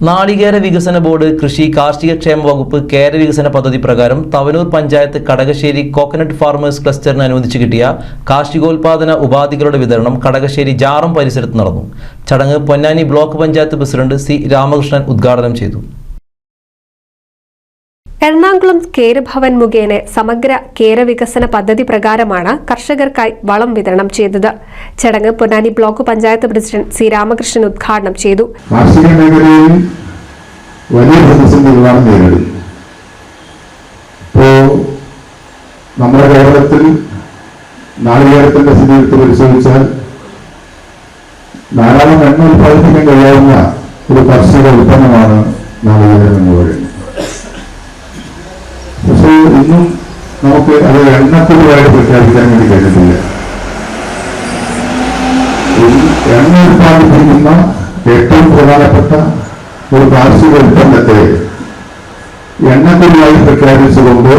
നാളികേര വികസന ബോർഡ് കൃഷി കാർഷിക ക്ഷേമ വകുപ്പ് കേര വികസന പദ്ധതി പ്രകാരം തവനൂർ പഞ്ചായത്ത് കടകശ്ശേരി കോക്കനട്ട് ഫാർമേഴ്സ് ക്ലസ്റ്ററിന് അനുവദിച്ചു കിട്ടിയ കാർഷികോൽപാദന ഉപാധികളുടെ വിതരണം കടകശ്ശേരി ജാറം പരിസരത്ത് നടന്നു. ചടങ്ങ് Ponnani block panchayat president C Ramakrishnan ഉദ്ഘാടനം ചെയ്തു. എറണാകുളം കേരഭവൻ മുഖേന സമഗ്ര കേര വികസന പദ്ധതി പ്രകാരമാണ് കർഷകർക്കായി വളം വിതരണം ചെയ്തത്. ചടങ്ങ് Ponnani block panchayat president C Ramakrishnan ഉദ്ഘാടനം ചെയ്തു. കാർഷിക മേഖലയിൽ വലിയ പ്രതിസന്ധികളാണ് നേരിടുന്നത്. ഇപ്പോൾ നമ്മുടെ കേരളത്തിൽ നാളികേരത്തിന്റെ സ്ഥിതി എടുത്ത് പരിശോധിച്ചാൽ ധാരാളം എണ്ണ ഉൽപ്പാദിപ്പിക്കാൻ കഴിയാവുന്ന ഒരു കാർഷിക ഉൽപ്പന്നമാണ് നാളികേരം എന്ന് പറയുന്നത്. പക്ഷേ ഇന്നും നമുക്ക് അത് എണ്ണക്കുറവായിട്ട് പ്രഖ്യാപിക്കാൻ വേണ്ടി കഴിഞ്ഞിട്ടില്ല. എണ്ണ ഉൽപ്പാദിപ്പിക്കുന്ന ഏറ്റവും പ്രധാനപ്പെട്ട ഒരു കാർഷിക ഉൽപ്പന്നത്തെ എണ്ണക്കുറവായി പ്രഖ്യാപിച്ചുകൊണ്ട്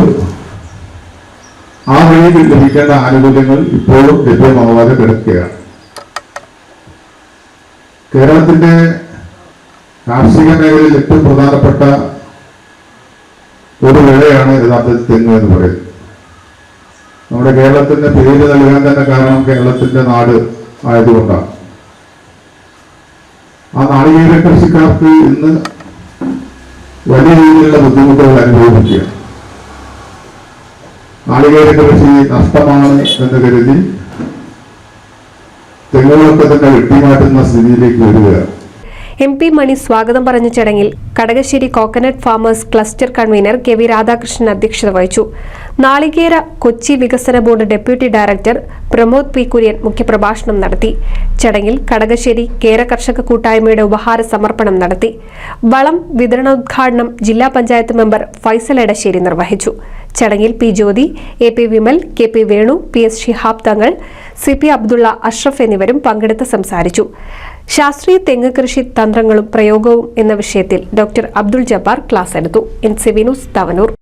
ആ വഴിയിൽ ലഭിക്കേണ്ട ആനുകൂല്യങ്ങൾ ഇപ്പോഴും ലഭ്യമാവാതെ കിടക്കുകയാണ്. കേരളത്തിന്റെ കാർഷിക മേഖലയിൽ ഏറ്റവും പ്രധാനപ്പെട്ട ഒരു വിളയാണ് യഥാർത്ഥത്തിൽ തെങ്ങ് എന്ന് പറയുന്നത്. നമ്മുടെ കേരളത്തിന്റെ പേര് നൽകാൻ തന്നെ കാരണം കേരളത്തിന്റെ നാട് ആയതുകൊണ്ടാണ്. ആ നാളികേര കൃഷിക്കാർക്ക് ഇന്ന് വലിയ രീതിയിലുള്ള ബുദ്ധിമുട്ടുകൾ അനുഭവിക്കുകയാണ്. നാളികേര കൃഷി നഷ്ടമാണ് എന്ന് കരുതി തെങ്ങുകളൊക്കെ തന്നെ വെട്ടിമാറ്റുന്ന സ്ഥിതിയിലേക്ക് വരികയാണ്. MP മണി സ്വാഗതം പറഞ്ഞ ചടങ്ങിൽ Kadakassery coconut farmers cluster convener KV Radhakrishnan അധ്യക്ഷത വഹിച്ചു. നാളികേര കൊച്ചി വികസന board deputy director Pramod P. Kurian മുഖ്യപ്രഭാഷണം നടത്തി. ചടങ്ങിൽ കടകശ്ശേരി കേര കർഷക കൂട്ടായ്മയുടെ ഉപഹാര സമർപ്പണം നടത്തി. വളം വിതരണോദ്ഘാടനം ജില്ലാ പഞ്ചായത്ത് മെമ്പർ ഫൈസൽ എടശ്ശേരി നിർവഹിച്ചു. ചടങ്ങിൽ P. ജ്യോതി, AP Vimal, KP Venu, PS Shihab Thangal, CP Abdulla, Ashraf എന്നിവരും പങ്കെടുത്ത് സംസാരിച്ചു. ശാസ്ത്രീയ തെങ്ങ് കൃഷി തന്ത്രങ്ങളും പ്രയോഗവും എന്ന വിഷയത്തിൽ ഡോക്ടർ അബ്ദുൾ ജബ്ബാർ ക്ലാസ് എടുത്തു. NCV news Thavanur.